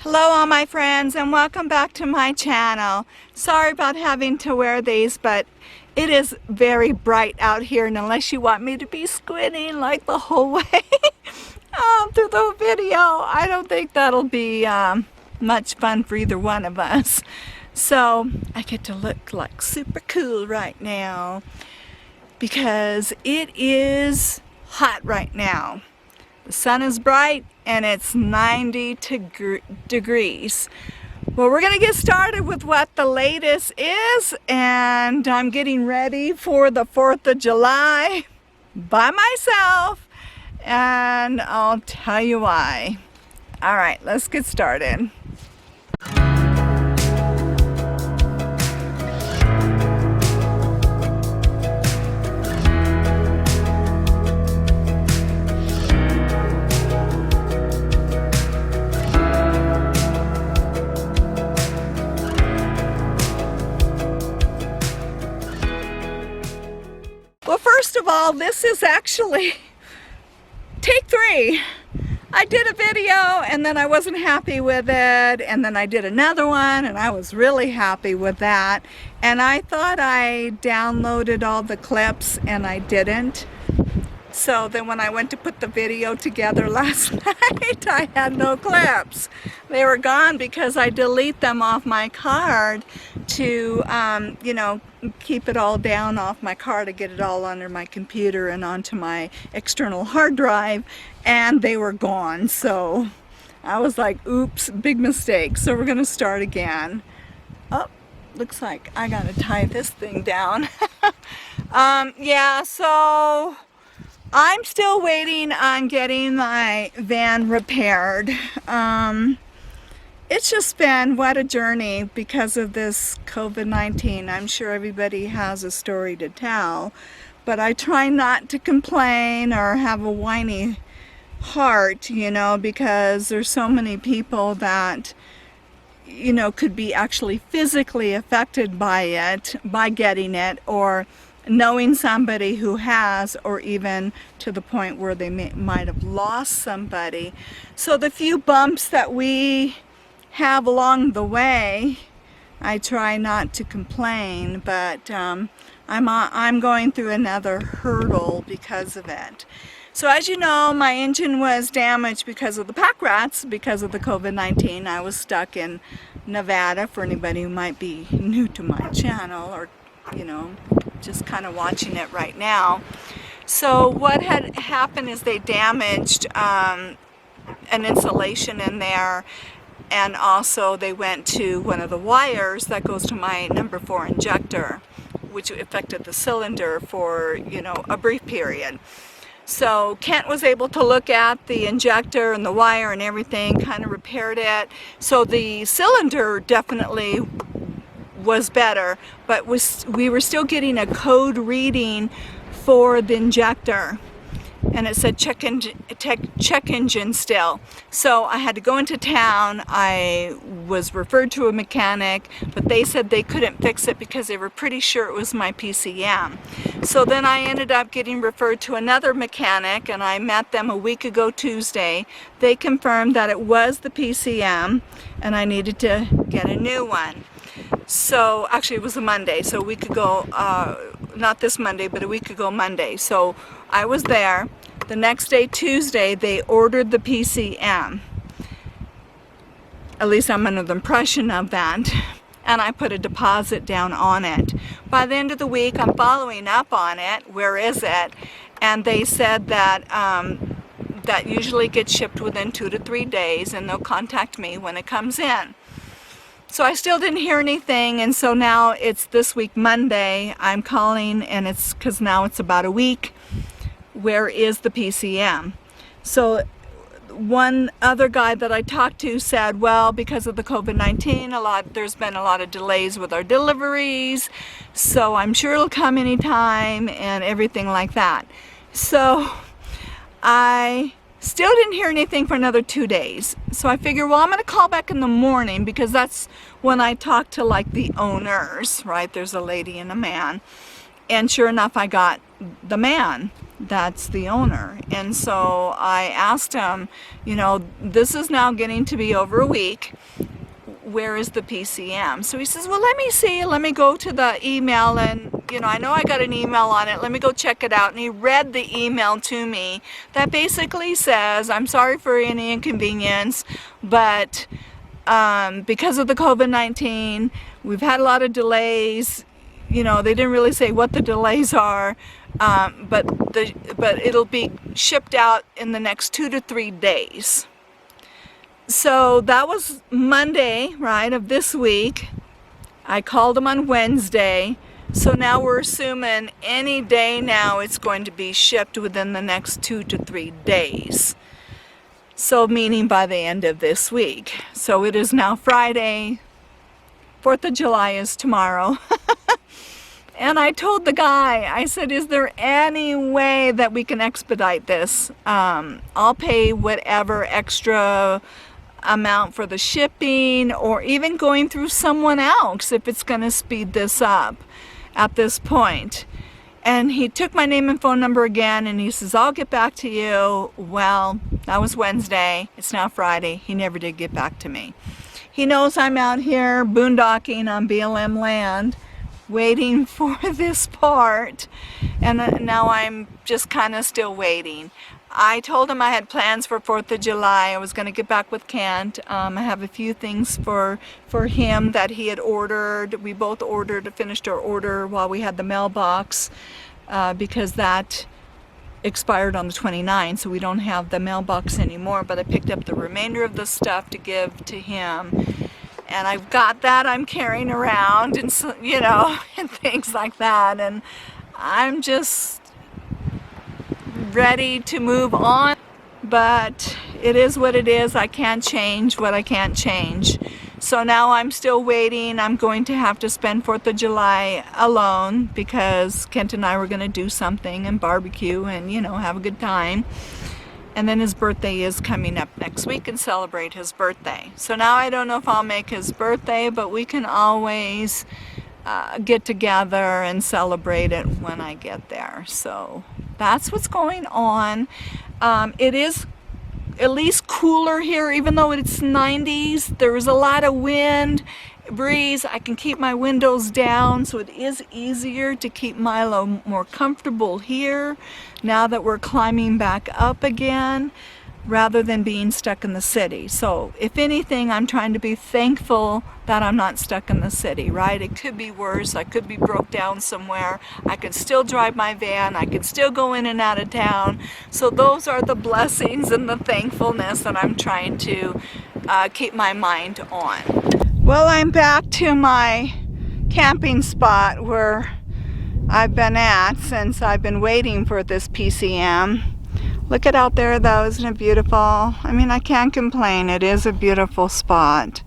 Hello all my friends and welcome back to my channel. Sorry about having to wear these, but it is very bright out here, and unless you want me to be squinting like the whole way through the video, I don't think that'll be much fun for either one of us. So I get to look like super cool right now because it is hot right now. The sun is bright and it's 90 degrees. Well, we're gonna get started with what the latest is, and I'm getting ready for the 4th of July by myself, and I'll tell you why. All right, let's get started. Well, first of all, this is actually take 3. I did a video and then I wasn't happy with it, and then I did another one and I was really happy with that, and I thought I downloaded all the clips and I didn't. So then when I went to put the video together last night, I had no clips. They were gone because I delete them off my card to, you know, keep it all down off my card to get it all under my computer and onto my external hard drive, and they were gone. So I was like, oops, big mistake. So we're gonna start again. Oh, looks like I gotta tie this thing down. Yeah, so I'm still waiting on getting my van repaired. It's just been what a journey because of this COVID-19. I'm sure everybody has a story to tell, but I try not to complain or have a whiny heart, you know, because there's so many people that, you know, could be actually physically affected by it, by getting it, or knowing somebody who has, or even to the point where they might have lost somebody. So the few bumps that we have along the way, I try not to complain, but I'm going through another hurdle because of it. So as you know, my engine was damaged because of the pack rats, because of the COVID-19. I was stuck in Nevada, for anybody who might be new to my channel, or you know, just kind of watching it right now. So what had happened is they damaged an insulation in there, and also they went to one of the wires that goes to my number 4 injector, which affected the cylinder for, you know, a brief period. So Kent was able to look at the injector and the wire and everything, kind of repaired it. So the cylinder definitely was better, but we were still getting a code reading for the injector, and it said check engine still. So I had to go into town. I was referred to a mechanic, but they said they couldn't fix it because they were pretty sure it was my PCM. So then I ended up getting referred to another mechanic, and I met them a week ago Tuesday. They confirmed that it was the PCM and I needed to get a new one. So actually it was a Monday, so a week ago, not this Monday, but a week ago Monday. So I was there. The next day, Tuesday, they ordered the PCM. At least I'm under the impression of that. And I put a deposit down on it. By the end of the week, I'm following up on it. Where is it? And they said that that usually gets shipped within 2 to 3 days, and they'll contact me when it comes in. So I still didn't hear anything, and so now it's this week Monday. I'm calling, and it's because now it's about a week. Where is the PCM? So one other guy that I talked to said, well, because of the COVID-19, there's been a lot of delays with our deliveries, so I'm sure it'll come anytime and everything like that. So I still didn't hear anything for another 2 days. So I figure, well, I'm going to call back in the morning because that's when I talk to like the owners, right? There's a lady and a man. And sure enough, I got the man. that's the owner. And so I asked him, you know, this is now getting to be over a week. Where is the PCM? So he says, well, let me see. Let me go to the email, and, you know, I know I got an email on it. Let me go check it out. And he read the email to me that basically says, I'm sorry for any inconvenience, but because of the COVID-19, we've had a lot of delays. You know, they didn't really say what the delays are, but it'll be shipped out in the next 2 to 3 days. So that was Monday, right, of this week. I called him on Wednesday. So now we're assuming any day now it's going to be shipped within the next 2 to 3 days. So meaning by the end of this week. So it is now Friday. 4th of July is tomorrow. And I told the guy, I said, is there any way that we can expedite this? I'll pay whatever extra amount for the shipping, or even going through someone else if it's going to speed this up at this point. And he took my name and phone number again, and he says, I'll get back to you. Well, that was Wednesday. It's now Friday. He never did get back to me. He knows I'm out here boondocking on BLM land, waiting for this part, and now I'm just kind of still waiting. I told him I had plans for 4th of July. I was going to get back with Kent. I have a few things for him that he had ordered. We both finished our order while we had the mailbox, because that expired on the 29th, so we don't have the mailbox anymore, but I picked up the remainder of the stuff to give to him. And I've got that I'm carrying around, and so, you know, and things like that. And I'm just ready to move on, but it is what it is. I can't change what I can't change. So now I'm still waiting. I'm going to have to spend 4th of July alone, because Kent and I were going to do something and barbecue and, you know, have a good time. And then his birthday is coming up next week, and celebrate his birthday. So now I don't know if I'll make his birthday, but we can always get together and celebrate it when I get there. So that's what's going on. It is at least cooler here, even though it's 90s. There is a lot of wind, breeze. I can keep my windows down, so it is easier to keep Milo more comfortable here now that we're climbing back up again, rather than being stuck in the city. So if anything, I'm trying to be thankful that I'm not stuck in the city, right? It could be worse. I could be broke down somewhere. I could still drive my van. I could still go in and out of town. So those are the blessings and the thankfulness that I'm trying to keep my mind on. Well, I'm back to my camping spot where I've been at since I've been waiting for this PCM. Look at out there though, isn't it beautiful? I mean, I can't complain. It is a beautiful spot.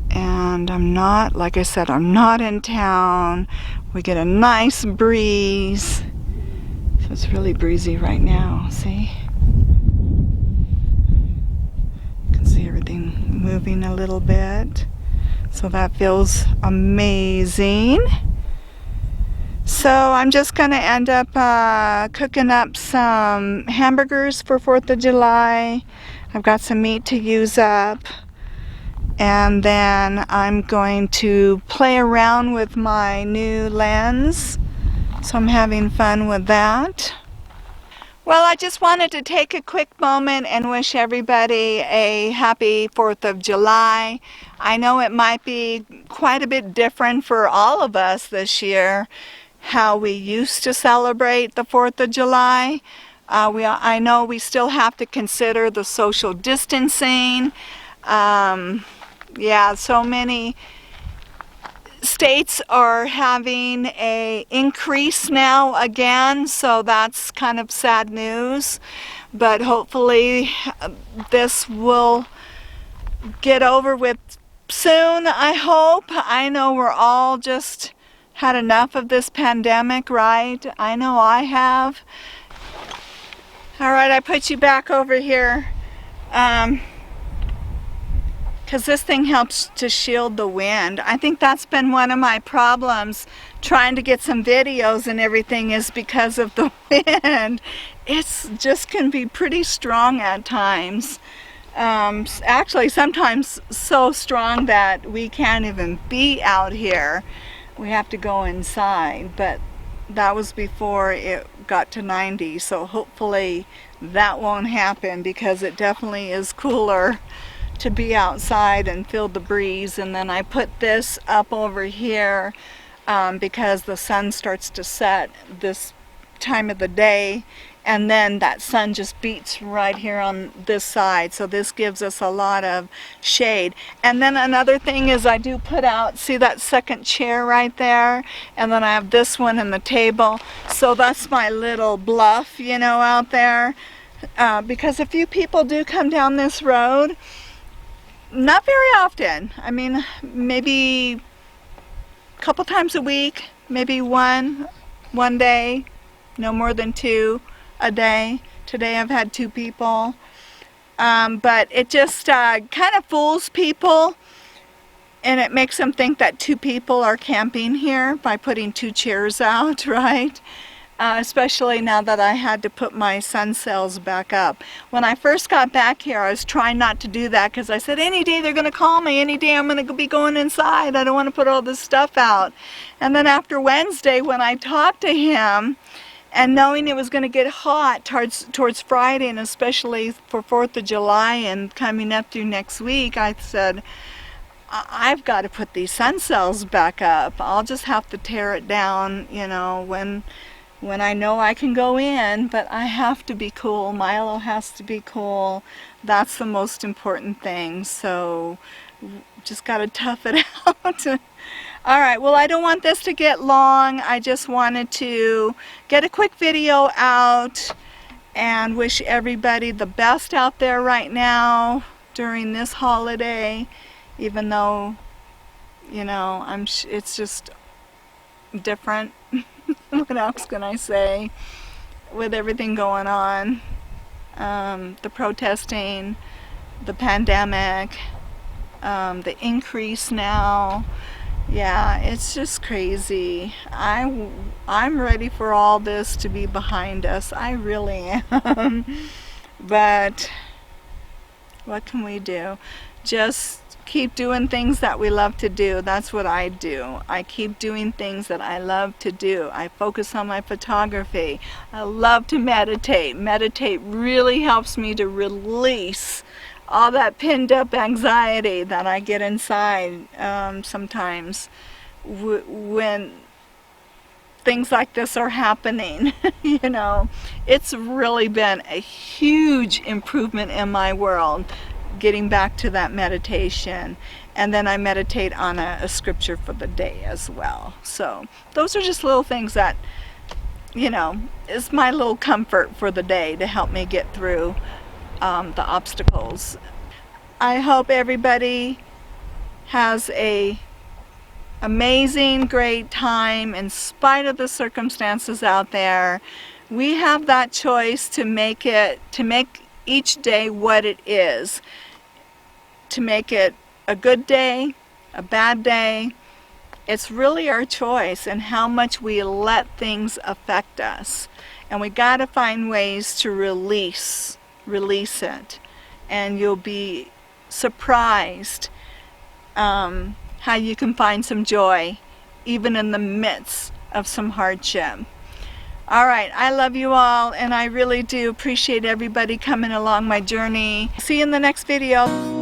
And I'm not, like I said, I'm not in town. We get a nice breeze. So it's really breezy right now, see? You can see everything moving a little bit. So that feels amazing. So I'm just going to end up cooking up some hamburgers for 4th of July. I've got some meat to use up. And then I'm going to play around with my new lens. So I'm having fun with that. Well, I just wanted to take a quick moment and wish everybody a happy 4th of July. I know it might be quite a bit different for all of us this year, how we used to celebrate the 4th of July. I know we still have to consider the social distancing. Yeah, so many states are having an increase now again, so that's kind of sad news. But hopefully this will get over with soon, I hope. I know we're all just had enough of this pandemic, right? I know I have. All right, I put you back over here. because this thing helps to shield the wind. I think that's been one of my problems trying to get some videos and everything, is because of the wind. It's just can be pretty strong at times. Actually sometimes so strong that we can't even be out here. We have to go inside, but that was before it got to 90, so hopefully that won't happen, because it definitely is cooler to be outside and feel the breeze. And then I put this up over here because the sun starts to set this time of the day, and then that sun just beats right here on this side, so this gives us a lot of shade. And then another thing is I do put out, see that second chair right there, and then I have this one and the table, so that's my little bluff, you know, out there, because a few people do come down this road. Not very often. I mean, maybe a couple times a week, maybe one day, no more than 2 a day. Today I've had 2 people. But it just kind of fools people, and it makes them think that 2 people are camping here by putting 2 chairs out, right? Especially now that I had to put my sun sails back up. When I first got back here, I was trying not to do that, because I said, any day they're going to call me, any day I'm going to be going inside. I don't want to put all this stuff out. And then after Wednesday, when I talked to him, and knowing it was going to get hot towards Friday, and especially for 4th of July and coming up through next week, I said, I've got to put these sun sails back up. I'll just have to tear it down, you know, when I know I can go in, but I have to be cool. Milo has to be cool. That's the most important thing. So just got to tough it out. All right, well, I don't want this to get long. I just wanted to get a quick video out and wish everybody the best out there right now during this holiday, even though, you know, it's just different. What else can I say with everything going on? The protesting, the pandemic, the increase now. Yeah, it's just crazy. I'm ready for all this to be behind us. I really am. But what can we do? Just keep doing things that we love to do. That's what I do. I keep doing things that I love to do. I focus on my photography. I love to meditate. Meditate really helps me to release all that pinned up anxiety that I get inside sometimes when things like this are happening. You know, it's really been a huge improvement in my world, getting back to that meditation. And then I meditate on a scripture for the day as well. So those are just little things that, you know, is my little comfort for the day to help me get through the obstacles. I hope everybody has a amazing, great time in spite of the circumstances out there. We have that choice to make each day what it is, to make it a good day, a bad day. It's really our choice and how much we let things affect us. And we got to find ways to release it, and you'll be surprised how you can find some joy even in the midst of some hardship. All right, I love you all, and I really do appreciate everybody coming along my journey. See you in the next video.